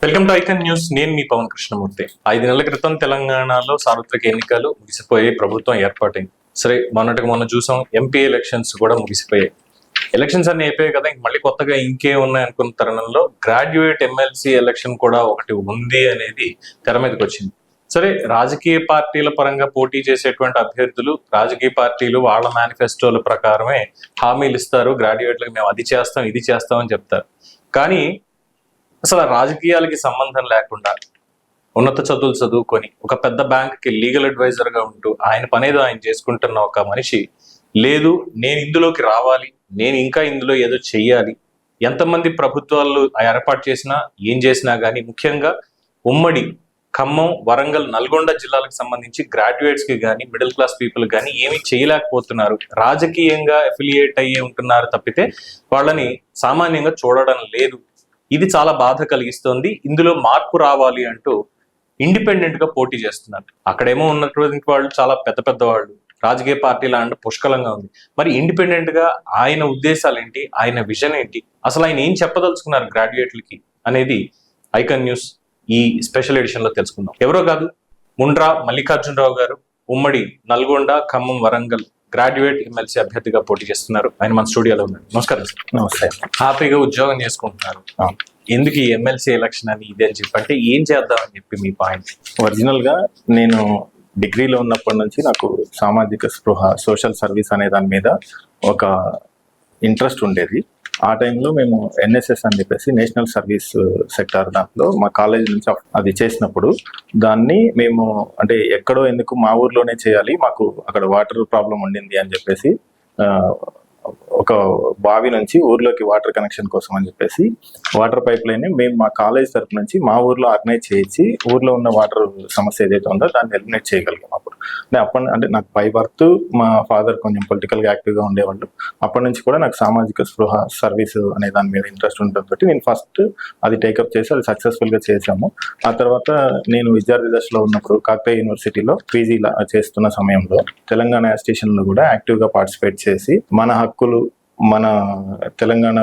Welcome to icon news. నేను మీ పవన్ కృష్ణమూర్తి. 5 నెలల క్రితం తెలంగాణలో సార్వత్రిక ఎన్నికలు ముగిసిపోయి ప్రభుత్వం ఏర్పాటైంది. సరే, మొన్న చూసాం ఎంపీ ఎలక్షన్స్ కూడా ముగిసిపోయాయి. ఎలక్షన్స్ అన్ని అయిపోయాయి కదా, మళ్ళీ కొత్తగా ఇంకే ఉన్నాయి అనుకున్న తరుణంలో గ్రాడ్యుయేట్ ఎమ్మెల్సీ ఎలక్షన్ కూడా ఒకటి ఉంది అనేది తెర మీదకి వచ్చింది. సరే, రాజకీయ పార్టీల పరంగా పోటీ చేసేటువంటి అభ్యర్థులు రాజకీయ పార్టీలు వాళ్ళ మేనిఫెస్టోల ప్రకారమే హామీలు ఇస్తారు. గ్రాడ్యుయేట్లకు మేము అది చేస్తాం ఇది చేస్తాం అని చెప్తారు. కానీ అసలు రాజకీయాలకి సంబంధం లేకుండా ఉన్నత చదువులు చదువుకొని ఒక పెద్ద బ్యాంక్కి లీగల్ అడ్వైజర్ గా ఉంటూ ఆయన పనేదో ఆయన చేసుకుంటున్న ఒక మనిషి, లేదు నేను ఇందులోకి రావాలి, నేను ఇంకా ఇందులో ఏదో చెయ్యాలి, ఎంతమంది ప్రభుత్వాలు ఏర్పాటు చేసినా ఏం చేసినా కానీ ముఖ్యంగా ఉమ్మడి ఖమ్మం, వరంగల్, నల్గొండ జిల్లాలకు సంబంధించి గ్రాడ్యుయేట్స్ కి కానీ మిడిల్ క్లాస్ పీపుల్ కానీ ఏమీ చేయలేకపోతున్నారు. రాజకీయంగా అఫిలియేట్ అయ్యి ఉంటున్నారు తప్పితే వాళ్ళని సామాన్యంగా చూడడం లేదు. ఇది చాలా బాధ కలిగిస్తోంది. ఇందులో మార్పు రావాలి అంటూ ఇండిపెండెంట్ గా పోటీ చేస్తున్నారు. అక్కడేమో ఉన్నటువంటి వాళ్ళు చాలా పెద్ద పెద్ద వాళ్ళు, రాజకీయ పార్టీల అంటే పుష్కలంగా ఉంది. మరి ఇండిపెండెంట్ గా ఆయన ఉద్దేశాలు ఏంటి, ఆయన విజన్ ఏంటి, అసలు ఆయన ఏం చెప్పదలుచుకున్నారు గ్రాడ్యుయేట్లకి అనేది ఐకాన్ న్యూస్ ఈ స్పెషల్ ఎడిషన్ లో తెలుసుకుందాం. ఎవరో కాదు, ముండ్రా మల్లికార్జునరావు గారు ఉమ్మడి నల్గొండ, ఖమ్మం, వరంగల్ గ్రాడ్యుయేట్ ఎమ్మెల్సీ అభ్యర్థిగా పోటీ చేస్తున్నారు. ఆయన మన స్టూడియోలో ఉన్నారు. నమస్కారం. నమస్తే. హ్యాపీగా ఉద్యోగం చేసుకుంటున్నారు. ఎందుకు ఈ ఎమ్మెల్సీ ఎలక్షన్ అని ఇది అని చెప్పి అంటే ఏం చేద్దామని చెప్పి మీ పాయింట్? ఒరిజినల్ గా నేను డిగ్రీలో ఉన్నప్పటి నుంచి నాకు సామాజిక స్పృహ, సోషల్ సర్వీస్ అనే దాని మీద ఒక ఇంట్రెస్ట్ ఉండేది. ఆ టైంలో మేము ఎన్ఎస్ఎస్ అని చెప్పేసి నేషనల్ సర్వీస్ సెక్టార్ దాంట్లో మా కాలేజ్ నుంచి అది చేసినప్పుడు దాన్ని మేము అంటే ఎక్కడో ఎందుకు మా ఊర్లోనే చేయాలి, మాకు అక్కడ వాటర్ ప్రాబ్లం ఉండింది అని చెప్పేసి ఒక బావి నుంచి ఊర్లోకి వాటర్ కనెక్షన్ కోసం అని చెప్పేసి వాటర్ పైప్ లైన్ మేము మా కాలేజ్ తరపు నుంచి మా ఊర్లో ఆర్గనైజ్ చేయించి ఊర్లో ఉన్న వాటర్ సమస్య ఏదైతే ఉందో దాన్ని ఎలిమినేట్ చేయగలిగాం. అప్పుడు అంటే నాకు బై బర్త్ మా ఫాదర్ కొంచెం పొలిటికల్గా యాక్టివ్గా ఉండేవాళ్ళు. అప్పటి నుంచి కూడా నాకు సామాజిక స్పృహ, సర్వీస్ అనే దాని మీద ఇంట్రెస్ట్ ఉండడంతో నేను ఫస్ట్ అది టేకప్ చేసి అది సక్సెస్ఫుల్గా చేశాము. ఆ తర్వాత నేను విద్యార్థి దశలో ఉన్నప్పుడు కాకతీయ యూనివర్సిటీలో పీజీ చేస్తున్న సమయంలో తెలంగాణ స్టేషన్లో కూడా యాక్టివ్గా పార్టిసిపేట్ చేసి మన హక్కులు, మన తెలంగాణ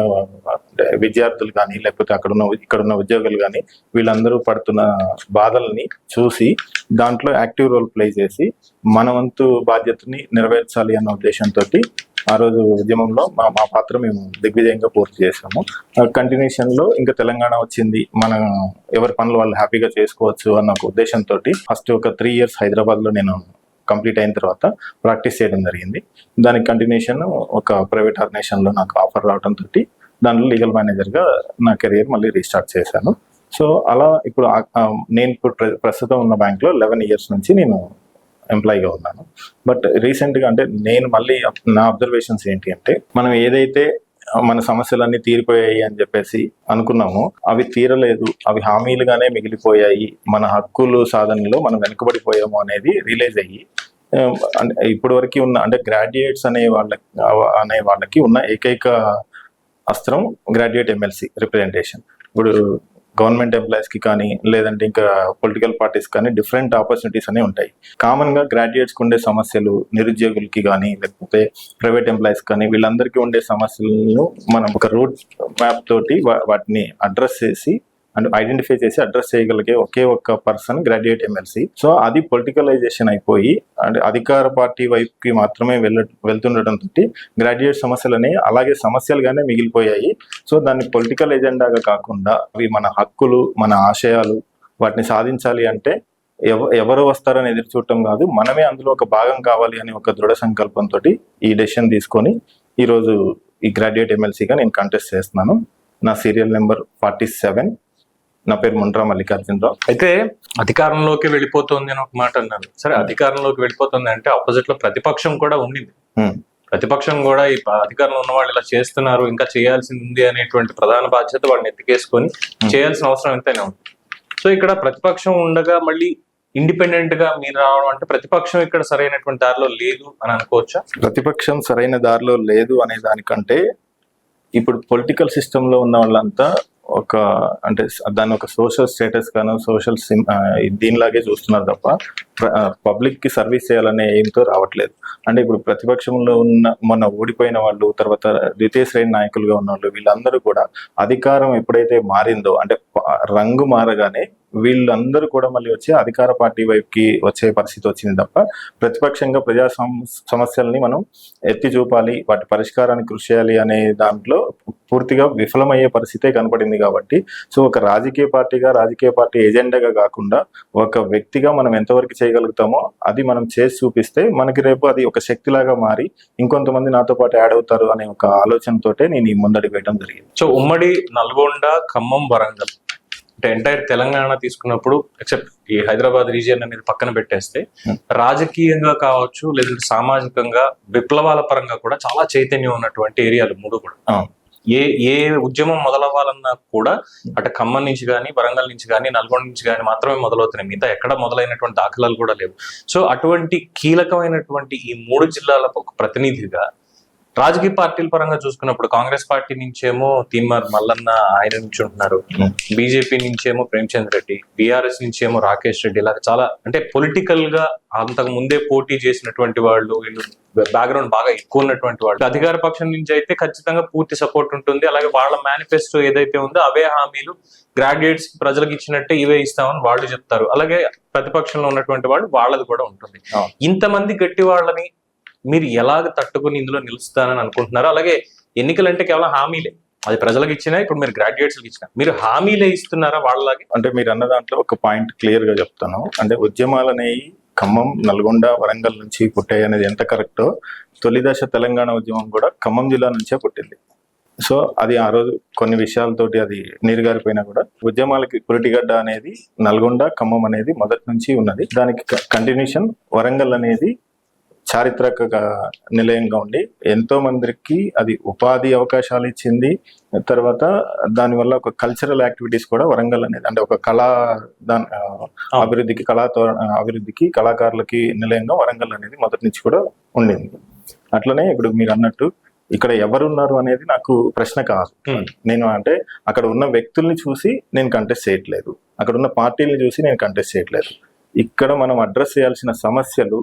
విద్యార్థులు కానీ లేకపోతే ఇక్కడున్న ఉద్యోగులు కానీ వీళ్ళందరూ పడుతున్న బాధల్ని చూసి దాంట్లో యాక్టివ్ రోల్ ప్లే చేసి మన వంతు బాధ్యతని నెరవేర్చాలి అన్న ఉద్దేశంతో ఆ రోజు ఉద్యమంలో మా పాత్ర మేము దిగ్విజయంగా పూర్తి చేసాము. కంటిన్యూషన్ లో ఇంకా తెలంగాణ వచ్చింది, మన ఎవరి పనులు వాళ్ళు హ్యాపీగా చేసుకోవచ్చు అన్న ఒక ఉద్దేశంతో ఫస్ట్ ఒక 3 years హైదరాబాద్ లో నేను కంప్లీట్ అయిన తర్వాత ప్రాక్టీస్ చేయడం జరిగింది. దానికి కంటిన్యూషన్ ఒక ప్రైవేట్ ఆర్గనైజేషన్లో నాకు ఆఫర్ రావడంతో దాంట్లో లీగల్ మేనేజర్గా నా కెరియర్ మళ్ళీ రీస్టార్ట్ చేశాను. సో అలా ఇప్పుడు నేను ఇప్పుడు ప్రస్తుతం ఉన్న బ్యాంక్లో 11 years నుంచి నేను ఎంప్లాయీగా ఉన్నాను. బట్ రీసెంట్గా అంటే నేను మళ్ళీ నా అబ్జర్వేషన్స్ ఏంటి అంటే, మనం ఏదైతే మన సమస్యలన్నీ తీరిపోయాయి అని చెప్పేసి అనుకున్నాము, అవి తీరలేదు, అవి హామీలుగానే మిగిలిపోయాయి, మన హక్కులు సాధనలో మనం వెనుకబడిపోయాము అనేది రియలైజ్ అయ్యి అంటే ఇప్పటి వరకు ఉన్న అంటే గ్రాడ్యుయేట్స్ అనే వాళ్ళకి ఉన్న ఏకైక అస్త్రం గ్రాడ్యుయేట్ ఎమ్మెల్సీ రిప్రజెంటేషన్. ఇప్పుడు గవర్నమెంట్ ఎంప్లాయీస్కి కానీ లేదంటే ఇంకా పొలిటికల్ పార్టీస్ కానీ డిఫరెంట్ ఆపర్చునిటీస్ అనేవి ఉంటాయి. కామన్గా గ్రాడ్యుయేట్స్కి ఉండే సమస్యలు, నిరుద్యోగులకి కానీ లేకపోతే ప్రైవేట్ ఎంప్లాయీస్ కానీ వీళ్ళందరికీ ఉండే సమస్యలను మనం ఒక రూట్ మ్యాప్ తోటి వాటిని అడ్రస్ చేసి అండ్ ఐడెంటిఫై చేసి అడ్రస్ చేయగలిగే ఒకే ఒక్క పర్సన్ గ్రాడ్యుయేట్ ఎమ్మెల్సీ. సో అది పొలిటికలైజేషన్ అయిపోయి అంటే అధికార పార్టీ వైపుకి మాత్రమే వెళ్తుండటంతో గ్రాడ్యుయేట్ సమస్యలని అలాగే సమస్యలుగానే మిగిలిపోయాయి. సో దాన్ని పొలిటికల్ ఎజెండాగా కాకుండా అవి మన హక్కులు, మన ఆశయాలు, వాటిని సాధించాలి అంటే ఎవరు వస్తారని ఎదురు చూడటం కాదు, మనమే అందులో ఒక భాగం కావాలి అని ఒక దృఢ సంకల్పంతో ఈ డెసిషన్ తీసుకొని ఈరోజు ఈ గ్రాడ్యుయేట్ ఎమ్మెల్సీగా నేను కంటెస్ట్ చేస్తున్నాను. నా సీరియల్ నెంబర్ 47. నా పేరు ముండ్రా మల్లికార్జునరావు. అయితే అధికారంలోకి వెళ్ళిపోతుంది అని ఒక మాట అన్నారు. సరే, అధికారంలోకి వెళ్ళిపోతుంది అంటే ఆపోజిట్ లో ప్రతిపక్షం కూడా ఉండింది. ప్రతిపక్షం కూడా ఈ అధికారంలో ఉన్న వాళ్ళు ఇలా చేస్తున్నారు, ఇంకా చేయాల్సింది ఉంది అనేటువంటి ప్రధాన బాధ్యత వాళ్ళని ఎత్తికేసుకొని చేయాల్సిన అవసరం ఎంతైనా ఉంది. సో ఇక్కడ ప్రతిపక్షం ఉండగా మళ్ళీ ఇండిపెండెంట్ గా మీరు రావడం అంటే ప్రతిపక్షం ఇక్కడ సరైనటువంటి దారిలో లేదు అని అనుకోవచ్చా? ప్రతిపక్షం సరైన దారిలో లేదు అనే దానికంటే ఇప్పుడు పొలిటికల్ సిస్టమ్ లో ఉన్న వాళ్ళంతా ఒక అంటే దాన్ని ఒక సోషల్ స్టేటస్ గాను సోషల్ దీనిలాగే చూస్తున్నారు తప్ప పబ్లిక్ కి సర్వీస్ చేయాలనే ఎయిమ్తో రావట్లేదు. అంటే ఇప్పుడు ప్రతిపక్షంలో ఉన్న మొన్న ఓడిపోయిన వాళ్ళు, తర్వాత ద్వితీయ శ్రేణి నాయకులుగా ఉన్న వాళ్ళు, వీళ్ళందరూ కూడా అధికారం ఎప్పుడైతే మారిందో, అంటే రంగు మారగానే వీళ్ళందరూ కూడా మళ్ళీ వచ్చి అధికార పార్టీ వైపుకి వచ్చే పరిస్థితి వచ్చింది తప్ప, ప్రతిపక్షంగా ప్రజా సమస్యల్ని మనం ఎత్తి చూపాలి, వాటి పరిష్కారానికి కృషి చేయాలి అనే దాంట్లో పూర్తిగా విఫలమయ్యే పరిస్థితే కనపడింది. కాబట్టి సో ఒక రాజకీయ పార్టీ ఎజెండాగా కాకుండా ఒక వ్యక్తిగా మనం ఎంతవరకు చేయగలుగుతామో అది మనం చేసి చూపిస్తే మనకి రేపు అది ఒక శక్తిలాగా మారి ఇంకొంతమంది నాతో పాటు యాడ్ అవుతారు అనే ఒక ఆలోచనతోటే నేను ఈ ముందడికి వేయడం జరిగింది. సో ఉమ్మడి నల్గొండ, ఖమ్మం, వరంగల్ అంటే ఎంటైర్ తెలంగాణ తీసుకున్నప్పుడు ఎక్సెప్ట్ ఈ హైదరాబాద్ రీజియన్ అనేది పక్కన పెట్టేస్తే రాజకీయంగా కావచ్చు, లేదంటే సామాజికంగా విప్లవాల పరంగా కూడా చాలా చైతన్యం ఉన్నటువంటి ఏరియాలు మూడు కూడా. ఏ ఉద్యమం మొదలవ్వాలన్నా కూడా అటు ఖమ్మం నుంచి కానీ, వరంగల్ నుంచి కానీ, నల్గొండ నుంచి కానీ మాత్రమే మొదలవుతున్నాయి. మిగతా ఎక్కడ మొదలైనటువంటి దాఖలాలు కూడా లేవు. సో అటువంటి కీలకమైనటువంటి ఈ మూడు జిల్లాల ఒక ప్రతినిధిగా రాజకీయ పార్టీల పరంగా చూసుకున్నప్పుడు కాంగ్రెస్ పార్టీ నుంచేమో తీన్మార్ మల్లన్న ఆయన నుంచి ఉంటున్నారు, బీజేపీ నుంచేమో ప్రేమచంద్ రెడ్డి, బీఆర్ఎస్ నుంచేమో రాకేష్ రెడ్డి, ఇలా చాలా అంటే పొలిటికల్ గా అంతకు ముందే పోటీ చేసినటువంటి వాళ్ళు, వీళ్ళు బ్యాక్గ్రౌండ్ బాగా ఎక్కువ ఉన్నటువంటి వాళ్ళు. అధికార పక్షం నుంచి అయితే ఖచ్చితంగా పూర్తి సపోర్ట్ ఉంటుంది. అలాగే వాళ్ళ మేనిఫెస్టో ఏదైతే ఉందో అవే హామీలు గ్రాడ్యుయేట్స్ ప్రజలకు ఇచ్చినట్టే ఇవే ఇస్తామని వాళ్ళు చెప్తారు. అలాగే ప్రతిపక్షంలో ఉన్నటువంటి వాళ్ళు వాళ్ళది కూడా ఉంటుంది. ఇంతమంది గట్టి వాళ్ళని మీరు ఎలాగ తట్టుకుని ఇందులో నిలుస్తానని అనుకుంటున్నారు? అలాగే ఎన్నికలంటే కేవలం హామీలే, అది ప్రజలకు ఇచ్చినా, ఇప్పుడు మీరు గ్రాడ్యుయేట్స్కి ఇచ్చినా మీరు హామీలే ఇస్తున్నారా వాళ్ళకి? అంటే మీరు అన్న దాంట్లో ఒక పాయింట్ క్లియర్ గా చెప్తాను. అంటే ఉద్యమాలు అనేవి ఖమ్మం, నల్గొండ, వరంగల్ నుంచి పుట్టాయి అనేది ఎంత కరెక్టో, తొలి దశ తెలంగాణ ఉద్యమం కూడా ఖమ్మం జిల్లా నుంచే పుట్టింది. సో అది ఆ రోజు కొన్ని విషయాలతోటి అది నీరుగారిపోయినా కూడా ఉద్యమాలకి పురిటిగడ్డ అనేది నల్గొండ, ఖమ్మం అనేది మొదటి నుంచి ఉన్నది. దానికి కంటిన్యూషన్ వరంగల్ అనేది చారిత్రక నిలయంగా ఉండి ఎంతో మందికి అది ఉపాధి అవకాశాలు ఇచ్చింది. తర్వాత దానివల్ల ఒక కల్చరల్ యాక్టివిటీస్ కూడా వరంగల్ అనేది, అంటే ఒక కళా అభివృద్ధికి, అభివృద్ధికి కళాకారులకి నిలయంగా వరంగల్ అనేది మొదటి నుంచి కూడా ఉండింది. అట్లనే ఇప్పుడు మీరు అన్నట్టు ఇక్కడ ఎవరున్నారు అనేది నాకు ప్రశ్న కాదు. నేను అంటే అక్కడ ఉన్న వ్యక్తుల్ని చూసి నేను కంటెస్ట్ చేయట్లేదు, అక్కడ ఉన్న పార్టీలను చూసి నేను కంటెస్ట్ చేయట్లేదు. ఇక్కడ మనం అడ్రస్ చేయాల్సిన సమస్యలు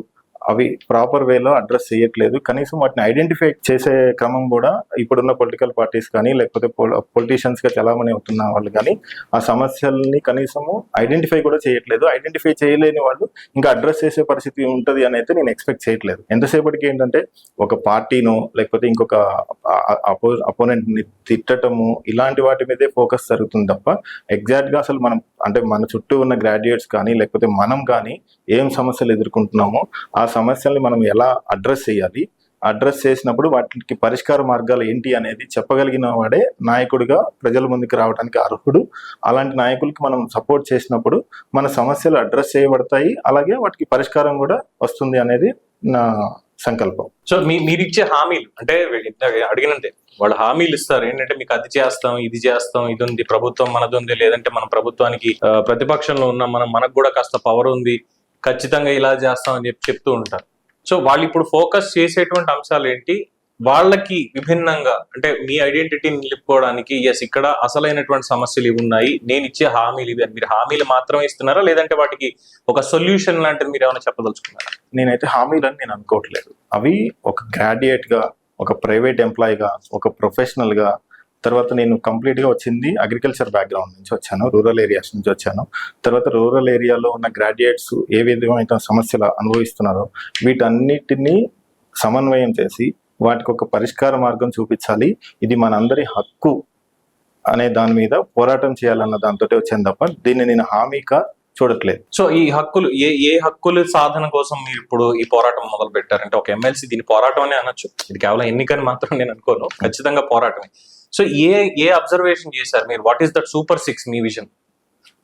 అవి ప్రాపర్ వేలో అడ్రస్ చేయట్లేదు. కనీసం వాటిని ఐడెంటిఫై చేసే క్రమం కూడా ఇప్పుడున్న పొలిటికల్ పార్టీస్ కానీ, లేకపోతే పొలిటీషియన్స్ గా చలామణి అవుతున్న వాళ్ళు కానీ ఆ సమస్యల్ని కనీసము ఐడెంటిఫై కూడా చేయట్లేదు. ఐడెంటిఫై చేయలేని వాళ్ళు ఇంకా అడ్రస్ చేసే పరిస్థితి ఉంటుంది అని అయితే నేను ఎక్స్పెక్ట్ చేయట్లేదు. ఎంతసేపటికి ఏంటంటే ఒక పార్టీను లేకపోతే ఇంకొక అపోనెంట్ ని తిట్టటము ఇలాంటి వాటి మీదే ఫోకస్ జరుగుతుంది తప్ప ఎగ్జాక్ట్ గా అసలు మనం అంటే మన చుట్టూ ఉన్న గ్రాడ్యుయేట్స్ కానీ, లేకపోతే మనం కానీ ఏం సమస్యలు ఎదుర్కొంటున్నామో ఆ సమస్యల్ని మనం ఎలా అడ్రస్ చేయాలి, అడ్రస్ చేసినప్పుడు వాటికి పరిష్కార మార్గాలు ఏంటి అనేది చెప్పగలిగిన వాడే నాయకుడిగా ప్రజల ముందుకు రావడానికి అర్హుడు. అలాంటి నాయకులకి మనం సపోర్ట్ చేసినప్పుడు మన సమస్యలు అడ్రస్ చేయబడతాయి, అలాగే వాటికి పరిష్కారం కూడా వస్తుంది అనేది నా సంకల్పం. సో మీరు ఇచ్చే హామీలు అంటే అడిగినంతే వాళ్ళు హామీలు ఇస్తారు ఏంటంటే మీకు అది చేస్తాం, ఇది చేస్తాం, ఇది ఉంది, ప్రభుత్వం మనది ఉంది, లేదంటే మనం ప్రభుత్వానికి ప్రతిపక్షంలో ఉన్నాం, మనకు కూడా కాస్త పవర్ ఉంది, ఖచ్చితంగా ఇలా చేస్తాం అని చెప్తూ ఉంటారు. సో వాళ్ళు ఇప్పుడు ఫోకస్ చేసేటువంటి అంశాలు ఏంటి? వాళ్ళకి విభిన్నంగా అంటే మీ ఐడెంటిటీని నిలుపుకోవడానికి ఎస్ ఇక్కడ అసలైనటువంటి సమస్యలు ఇవి ఉన్నాయి, నేను ఇచ్చే హామీలు ఇవి అని మీరు హామీలు మాత్రమే ఇస్తున్నారా, లేదంటే వాటికి ఒక సొల్యూషన్ లాంటిది మీరు ఏమైనా చెప్పదలుచుకున్నారా? నేనైతే హామీలని నేను అనుకోవట్లేదు. అవి ఒక గ్రాడ్యుయేట్ గా, ఒక ప్రైవేట్ ఎంప్లాయీగా, ఒక ప్రొఫెషనల్ గా, తర్వాత నేను కంప్లీట్గా వచ్చింది అగ్రికల్చర్ బ్యాక్గ్రౌండ్ నుంచి వచ్చాను, రూరల్ ఏరియాస్ నుంచి వచ్చాను. తర్వాత రూరల్ ఏరియాలో ఉన్న గ్రాడ్యుయేట్స్ ఏ విధమైన సమస్యలు అనుభవిస్తున్నారో వీటన్నిటినీ సమన్వయం చేసి వాటికి ఒక పరిష్కార మార్గం చూపించాలి, ఇది మనందరి హక్కు అనే దాని మీద పోరాటం చేయాలన్న దాంతో వచ్చాను తప్ప దీన్ని నేను హామీగా చూడట్లేదు. సో ఈ హక్కులు ఏ హక్కుల సాధన కోసం మీరు ఇప్పుడు ఈ పోరాటం మొదలు పెట్టారంటే ఒక ఎమ్మెల్సీ దీని పోరాటం అనే అనొచ్చు, ఇది కేవలం ఎన్నికని మాత్రం నేను అనుకోను, ఖచ్చితంగా పోరాటమే. సో ఏ అబ్జర్వేషన్ చేశారు మీరు? What is that super 6 me vision?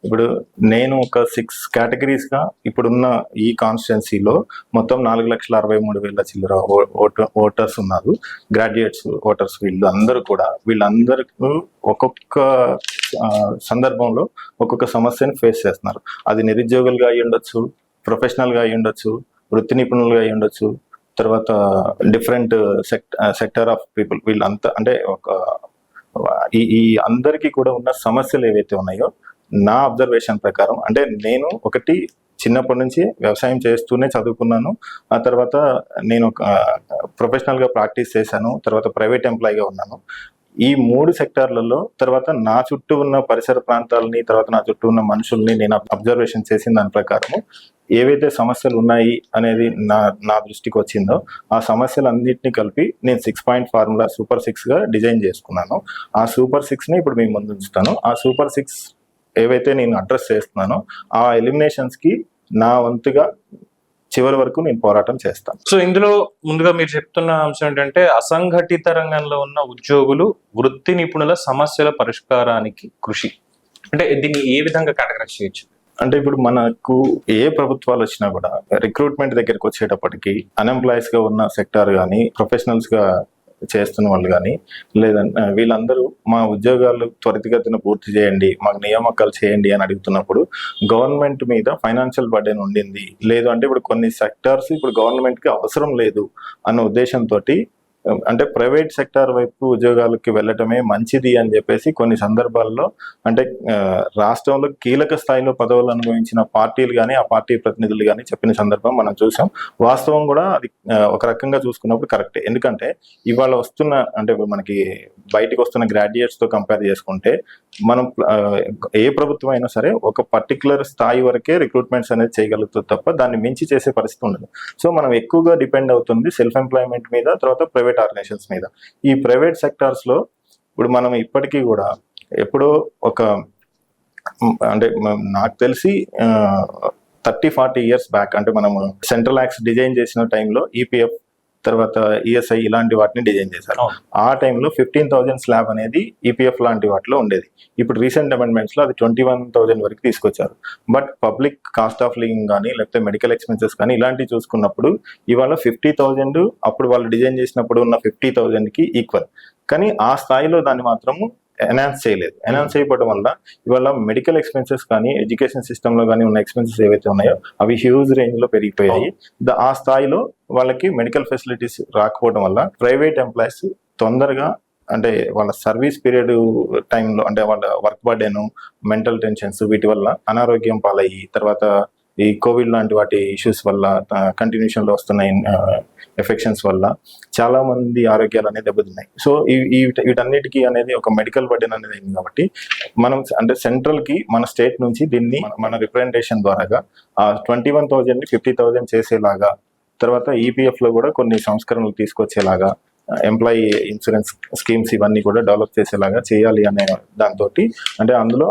ఇప్పుడు నేను ఒక 6 కేటగిరీస్ గా ఇప్పుడున్న ఈ కాన్స్టిట్యున్సీలో మొత్తం 4,63,000 చిల్లర ఓటర్స్ ఉన్నారు, గ్రాడ్యుయేట్స్ ఓటర్స్. వీళ్ళందరికీ ఒక్కొక్క సందర్భంలో ఒక్కొక్క సమస్యను ఫేస్ చేస్తున్నారు. అది నిరుద్యోగులుగా అయ్యి ఉండొచ్చు, ప్రొఫెషనల్ గా అయ్యి ఉండొచ్చు, వృత్తి నిపుణులుగా అయ్యి ఉండొచ్చు, తర్వాత డిఫరెంట్ సెక్టర్ ఆఫ్ పీపుల్. వీళ్ళంతా అంటే ఈ అందరికీ కూడా ఉన్న సమస్యలు ఏవైతే ఉన్నాయో నా అబ్జర్వేషన్ ప్రకారం, అంటే నేను ఒకటి చిన్నప్పటి నుంచి వ్యవసాయం చేస్తూనే చదువుకున్నాను. ఆ తర్వాత నేను ఒక ప్రొఫెషనల్గా ప్రాక్టీస్ చేశాను. తర్వాత ప్రైవేట్ ఎంప్లాయీగా ఉన్నాను. ఈ 3 సెక్టార్లలో తర్వాత నా చుట్టూ ఉన్న పరిసర ప్రాంతాలని, తర్వాత నా చుట్టూ ఉన్న మనుషుల్ని నేను అబ్జర్వేషన్ చేసిన దాని ప్రకారము ఏవైతే సమస్యలు ఉన్నాయి అనేది నా దృష్టికి వచ్చిందో, ఆ సమస్యలన్నింటినీ కలిపి నేను 6 పాయింట్ ఫార్ములా సూపర్ 6గా డిజైన్ చేసుకున్నాను. ఆ సూపర్ 6ని ఇప్పుడు మీ ముందు ఉంచుతాను. ఆ సూపర్ 6 ఏవైతే నేను అడ్రస్ చేస్తున్నానో ఆ ఎలిమినేషన్స్కి నా వంతుగా చివరి వరకు నేను పోరాటం చేస్తాను. సో ఇందులో ముందుగా మీరు చెప్తున్న అంశం ఏంటంటే అసంఘటిత రంగంలో ఉన్న ఉద్యోగులు, వృత్తి నిపుణుల సమస్యల పరిష్కారానికి కృషి. అంటే దీన్ని ఏ విధంగా కేటగరైజ్ చేయొచ్చు? అంటే ఇప్పుడు మనకు ఏ ప్రభుత్వాలు వచ్చినా కూడా రిక్రూట్మెంట్ దగ్గరికి వచ్చేటప్పటికి అన్ఎంప్లాయీస్ గా ఉన్న సెక్టార్ కానీ, ప్రొఫెషనల్స్ గా చేస్తున్న వాళ్ళు కానీ, లేదంటే వీళ్ళందరూ మా ఉద్యోగాలు త్వరితగతిన పూర్తి చేయండి, మాకు నియామకాలు చేయండి అని అడుగుతున్నప్పుడు గవర్నమెంట్ మీద ఫైనాన్షియల్ బర్డెన్ ఉండింది. లేదు అంటే ఇప్పుడు కొన్ని సెక్టార్స్ ఇప్పుడు గవర్నమెంట్కి అవసరం లేదు అన్న ఉద్దేశంతో అంటే ప్రైవేట్ సెక్టార్ వైపు ఉద్యోగాలకి వెళ్ళటమే మంచిది అని చెప్పేసి కొన్ని సందర్భాల్లో అంటే రాష్ట్రంలో కీలక స్థాయిలో పదవులు అనుభవించిన పార్టీలు కానీ, ఆ పార్టీ ప్రతినిధులు కానీ చెప్పిన సందర్భం మనం చూసాం. వాస్తవం కూడా అది ఒక రకంగా చూసుకున్నప్పుడు కరెక్టే. ఎందుకంటే ఇవాళ వస్తున్న అంటే మనకి బయటికి వస్తున్న గ్రాడ్యుయేట్స్తో కంపేర్ చేసుకుంటే మనం ఏ ప్రభుత్వం అయినా సరే ఒక పర్టికులర్ స్థాయి వరకే రిక్రూట్మెంట్స్ అనేది చేయగలుగుతుంది తప్ప దాన్ని మించి చేసే పరిస్థితి ఉండదు. సో మనం ఎక్కువగా డిపెండ్ అవుతుంది సెల్ఫ్ ఎంప్లాయ్మెంట్ మీద, తర్వాత ప్రైవేట్ ఆర్గనైజేషన్స్ మీద. ఈ ప్రైవేట్ సెక్టార్స్ లో ఇప్పుడు మనం ఇప్పటికీ కూడా ఎప్పుడో ఒక అంటే నాకు తెలిసి 30-40 ఇయర్స్ బ్యాక్ అంటే మనము సెంట్రల్ యాక్ట్స్ డిజైన్ చేసిన టైంలో ఈపీఎఫ్ తర్వాత ఈఎస్ఐ ఇలాంటి వాటిని డిజైన్ చేశారు. ఆ టైంలో 15,000 స్లాబ్ అనేది ఈపీఎఫ్ లాంటి వాటిలో ఉండేది. ఇప్పుడు రీసెంట్ అమెండ్మెంట్స్ లో అది 21,000 వరకు తీసుకొచ్చారు. But public cost of living కానీ, లేకపోతే మెడికల్ ఎక్స్పెన్సెస్ కానీ ఇలాంటివి చూసుకున్నప్పుడు ఇవాళ 50,000 అప్పుడు వాళ్ళు డిజైన్ చేసినప్పుడు ఉన్న 50,000కి ఈక్వల్. కానీ ఆ స్థాయిలో దాన్ని మాత్రము ఎన్హాన్స్ చేయలేదు. ఎన్హాన్స్ చేయకపోవడం వల్ల ఇవాళ మెడికల్ ఎక్స్పెన్సెస్ కానీ, ఎడ్యుకేషన్ సిస్టంలో కానీ ఉన్న ఎక్స్పెన్సెస్ ఏవైతే ఉన్నాయో అవి హ్యూజ్ రేంజ్ లో పెరిగిపోయాయి. ఆ స్థాయిలో వాళ్ళకి మెడికల్ ఫెసిలిటీస్ రాకపోవడం వల్ల ప్రైవేట్ ఎంప్లాయీస్ తొందరగా అంటే వాళ్ళ సర్వీస్ పీరియడ్ టైంలో అంటే వాళ్ళ వర్క్ బర్డెన్, మెంటల్ టెన్షన్స్ వీటి వల్ల అనారోగ్యం పాలయ్యి, తర్వాత ఈ కోవిడ్ లాంటి వాటి ఇష్యూస్ వల్ల, కంటిన్యూషన్ లో వస్తున్న ఎఫెక్షన్స్ వల్ల చాలా మంది ఆరోగ్యాలు అనేది దెబ్బతిన్నాయి. సో వీటన్నిటికీ అనేది ఒక మెడికల్ బర్డెన్ అనేది అయింది. కాబట్టి మనం అంటే సెంట్రల్ కి మన స్టేట్ నుంచి దీన్ని మన రిప్రజెంటేషన్ ద్వారాగా 21,000ని 50,000 చేసేలాగా, తర్వాత ఈపీఎఫ్ లో కూడా కొన్ని సంస్కరణలు తీసుకొచ్చేలాగా, ఎంప్లాయీ ఇన్సూరెన్స్ స్కీమ్స్ ఇవన్నీ కూడా డెవలప్ చేసేలాగా చేయాలి అనే దాంతో అంటే అందులో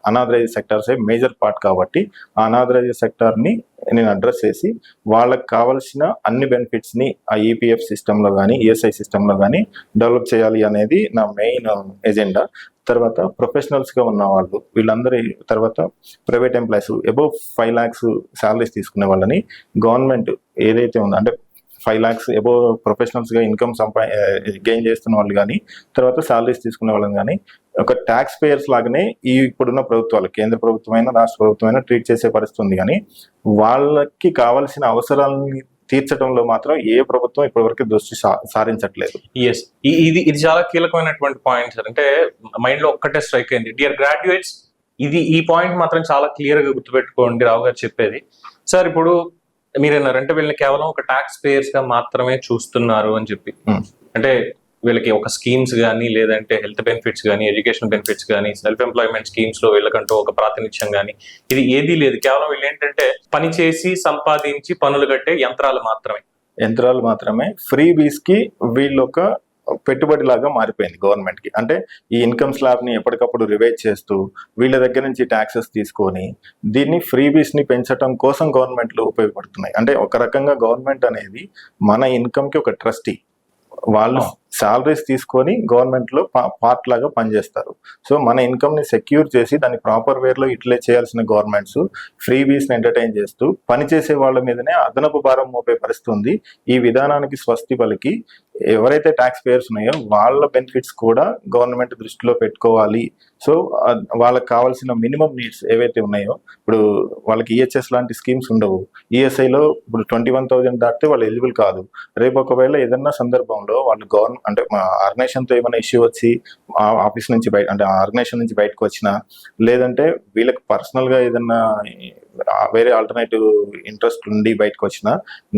అనాథరైజ్ సెక్టార్స్ మేజర్ పార్ట్ కాబట్టి ఆ అనాథరైజ్ సెక్టార్ని నేను అడ్రస్ చేసి వాళ్ళకి కావాల్సిన అన్ని బెనిఫిట్స్ని ఆ ఈపీఎఫ్ సిస్టంలో కానీ, ఈఎస్ఐ సిస్టంలో కానీ డెవలప్ చేయాలి అనేది నా మెయిన్ ఎజెండా. తర్వాత ప్రొఫెషనల్స్గా ఉన్న వాళ్ళు వీళ్ళందరి తర్వాత private employees above 5 lakhs salaries తీసుకునే వాళ్ళని గవర్నమెంట్ ఏదైతే ఉందో అంటే 5 lakhs అబౌవ్ ప్రొఫెషనల్స్గా ఇన్కమ్ గెయిన్ చేస్తున్న వాళ్ళు కానీ, తర్వాత శాలరీస్ తీసుకునే వాళ్ళని కానీ ఒక ట్యాక్స్ పేయర్స్ లాగానే ఈ ఇప్పుడున్న ప్రభుత్వాలు, కేంద్ర ప్రభుత్వమైనా రాష్ట్ర ప్రభుత్వమైనా ట్రీట్ చేసే పరిస్థితి ఉంది. కానీ వాళ్ళకి కావాల్సిన అవసరాలని తీర్చడంలో మాత్రం ఏ ప్రభుత్వం ఇప్పటివరకు దృష్టి సారించట్లేదు. ఇది చాలా కీలకమైనటువంటి పాయింట్ సార్. అంటే మైండ్ లో ఒక్కటే స్ట్రైక్ అయింది, డియర్ గ్రాడ్యుయేట్స్, ఈ పాయింట్ మాత్రం చాలా క్లియర్ గా గుర్తుపెట్టుకోండి రావు గారు చెప్పేది. సార్ ఇప్పుడు మీరేన్నారు అంటే వీళ్ళని కేవలం ఒక ట్యాక్స్ పేయర్స్ గా మాత్రమే చూస్తున్నారు అని చెప్పి. అంటే వీళ్ళకి ఒక స్కీమ్స్ కానీ, లేదంటే హెల్త్ బెనిఫిట్స్ కానీ, ఎడ్యుకేషన్ బెనిఫిట్స్ కానీ, సెల్ఫ్ ఎంప్లాయ్మెంట్ స్కీమ్స్ లో వీళ్ళకంటూ ఒక ప్రాతినిధ్యం కానీ ఇది ఏదీ లేదు. కేవలం వీళ్ళు ఏంటంటే పని చేసి సంపాదించి పనులు కట్టే యంత్రాలు మాత్రమే. ఫ్రీ బీస్ కి వీళ్ళు ఒక పెట్టుబడి లాగా మారిపోయింది గవర్నమెంట్ కి. అంటే ఈ ఇన్కమ్ స్లాబ్ ని ఎప్పటికప్పుడు రివైజ్ చేస్తూ వీళ్ళ దగ్గర నుంచి ట్యాక్సెస్ తీసుకొని దీన్ని ఫ్రీబీస్ ని పెంచడం కోసం గవర్నమెంట్లు ఉపయోగపడుతున్నాయి. అంటే ఒక రకంగా గవర్నమెంట్ అనేది మన ఇన్కమ్ కి ఒక ట్రస్టీ. వాళ్ళు సాలరీస్ తీసుకొని గవర్నమెంట్ లో పార్ట్ లాగా పనిచేస్తారు. సో మన ఇన్కమ్ ని సెక్యూర్ చేసి దాన్ని ప్రాపర్ వేర్ లో యూటిలైజ్ చేయాల్సిన గవర్నమెంట్స్ ఫ్రీబీస్ ని ఎంటర్టైన్ చేస్తూ పనిచేసే వాళ్ళ మీదనే అదనపు భారం మోపే పరిస్థితి ఉంది. ఈ విధానానికి స్వస్తి పలికి ఎవరైతే ట్యాక్స్ పేయర్స్ ఉన్నాయో వాళ్ళ బెనిఫిట్స్ కూడా గవర్నమెంట్ దృష్టిలో పెట్టుకోవాలి. సో వాళ్ళకి కావాల్సిన మినిమం నీడ్స్ ఏవైతే ఉన్నాయో, ఇప్పుడు వాళ్ళకి ఈహెచ్ఎస్ లాంటి స్కీమ్స్ ఉండవు. ఈఎస్ఐలో ఇప్పుడు 21,000 దాటితే వాళ్ళు ఎలిజిబుల్ కాదు. రేపు ఒకవేళ ఏదన్నా సందర్భంలో వాళ్ళు అంటే మా ఆర్గనైజేషన్తో ఏమైనా ఇష్యూ వచ్చి ఆ ఆఫీస్ నుంచి బయట అంటే ఆ ఆర్గనైజేషన్ నుంచి బయటకు వచ్చినా, లేదంటే వీళ్ళకి పర్సనల్గా ఏదన్నా వేరే ఆల్టర్నేటివ్ ఇంట్రెస్ట్ ఉండి బయటకు వచ్చినా,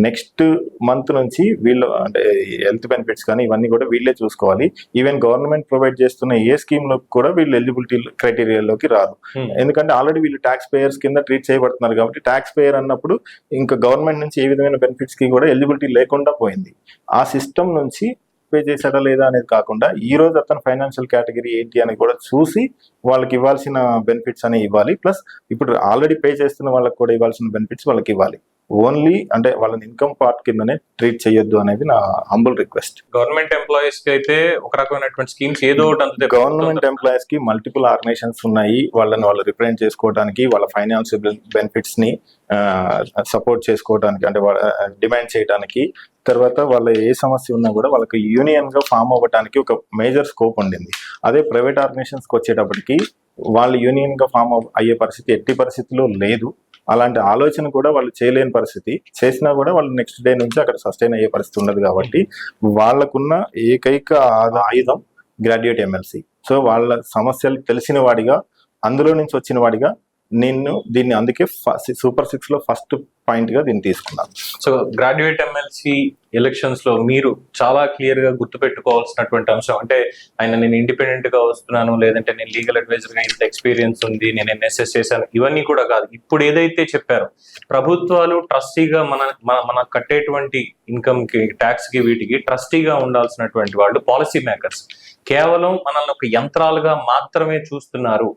నెక్స్ట్ మంత్ నుంచి వీళ్ళు అంటే హెల్త్ బెనిఫిట్స్ కానీ ఇవన్నీ కూడా వీళ్ళే చూసుకోవాలి. ఈవెన్ గవర్నమెంట్ ప్రొవైడ్ చేస్తున్న ఏ స్కీమ్ లో కూడా వీళ్ళు ఎలిజిబిలిటీ క్రైటీరియాలోకి రాదు. ఎందుకంటే ఆల్రెడీ వీళ్ళు ట్యాక్స్ పేయర్స్ కింద ట్రీట్ చేయబడుతున్నారు కాబట్టి, ట్యాక్స్ పేయర్ అన్నప్పుడు ఇంకా గవర్నమెంట్ నుంచి ఏ విధమైన బెనిఫిట్స్ కి కూడా ఎలిజిబిలిటీ లేకుండా పోయింది. ఆ సిస్టమ్ నుంచి పే చేశాడా లేదా అనేది కాకుండా, ఈ రోజు అతను ఫైనాన్షియల్ కేటగిరీ ఏంటి అని కూడా చూసి వాళ్ళకి ఇవ్వాల్సిన బెనిఫిట్స్ అనేవి ఇవ్వాలి. ప్లస్ ఇప్పుడు ఆల్రెడీ పే చేస్తున్న వాళ్ళకి కూడా ఇవ్వాల్సిన బెనిఫిట్స్ వాళ్ళకి ఇవ్వాలి. ఓన్లీ అంటే వాళ్ళని ఇన్కమ్ పార్ట్ కిందనే ట్రీట్ చేయొద్దు అనేది నా హంబుల్ రిక్వెస్ట్. గవర్నమెంట్ ఎంప్లాయీస్ కి అయితే ఒక రకమైనటువంటి స్కీమ్స్ ఏదో ఒకటి అందుతాయి. గవర్నమెంట్ ఎంప్లాయీస్ కి మల్టిపుల్ ఆర్గనైజేషన్స్ ఉన్నాయి. వాళ్ళు రిప్రజెంట్ చేసుకోవడానికి, వాళ్ళ ఫైనాన్షియల్ బెనిఫిట్స్ ని సపోర్ట్ చేసుకోవడానికి, అంటే డిమాండ్ చేయడానికి, తర్వాత వాళ్ళ ఏ సమస్య ఉన్నా కూడా వాళ్ళకి యూనియన్ గా ఫామ్ అవ్వడానికి ఒక మేజర్ స్కోప్ ఉండింది. అదే ప్రైవేట్ ఆర్గనైజేషన్స్ కి వచ్చేటప్పటికి వాళ్ళు యూనియన్ గా ఫామ్ అయ్యే పరిస్థితి ఎట్టి పరిస్థితిలో లేదు. అలాంటి ఆలోచన కూడా వాళ్ళు చేయలేని పరిస్థితి. చేసినా కూడా వాళ్ళు నెక్స్ట్ డే నుంచి అక్కడ సస్టైన్ అయ్యే పరిస్థితి ఉండదు. కాబట్టి వాళ్ళకున్న ఏకైక ఆయుధం గ్రాడ్యుయేట్ ఎమ్మెల్సీ. సో వాళ్ళ సమస్యలు తెలిసిన వాడిగా, అందులో నుంచి వచ్చిన వాడిగా నేను దీన్ని అందుకే సూపర్ 6 లో ఫస్ట్ పాయింట్ గా దీన్ని తీసుకున్నాను. సో గ్రాడ్యుయేట్ ఎమ్మెల్సీ ఎలక్షన్స్ లో మీరు చాలా క్లియర్ గా గుర్తుపెట్టుకోవాల్సినటువంటి అంశం అంటే, నేను ఇండిపెండెంట్ గా వస్తున్నాను, లేదంటే నేను లీగల్ అడ్వైజర్ గా ఇంత ఎక్స్పీరియన్స్ ఉంది, నేను ఎన్ఎస్ఎస్ చేశాను, ఇవన్నీ కూడా కాదు. ఇప్పుడు ఏదైతే చెప్పారో, ప్రభుత్వాలు ట్రస్టీగా మన కట్టేటువంటి ఇన్కమ్ కి, ట్యాక్స్ కి, వీటికి ట్రస్టీగా ఉండాల్సినటువంటి వాళ్ళు పాలసీ మేకర్స్ కేవలం మనల్ని ఒక యంత్రాలుగా మాత్రమే చూస్తున్నారు.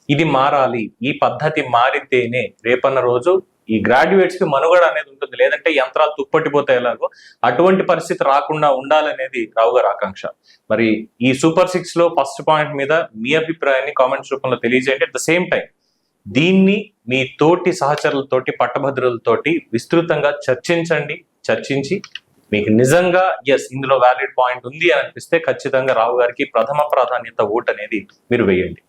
ఇది మారాలి. ఈ పద్ధతి మారితేనే రేపన్న రోజు ఈ గ్రాడ్యుయేట్స్ కి మనుగడ అనేది ఉంటుంది. లేదంటే యంత్రాలు తుప్పట్టిపోతే ఎలాగో అటువంటి పరిస్థితి రాకుండా ఉండాలనేది రావు గారి ఆకాంక్ష. మరి ఈ సూపర్ 6 లో ఫస్ట్ పాయింట్ మీద మీ అభిప్రాయాన్ని కామెంట్స్ రూపంలో తెలియజేయండి. అట్ ద సేమ్ టైం దీన్ని మీ తోటి సహచరులతోటి, పట్టభద్రులతోటి విస్తృతంగా చర్చించి మీకు నిజంగా ఇందులో వ్యాలిడ్ పాయింట్ ఉంది అని అనిపిస్తే ఖచ్చితంగా రావు గారికి ప్రథమ ప్రాధాన్యత ఓట్ అనేది మీరు వేయండి.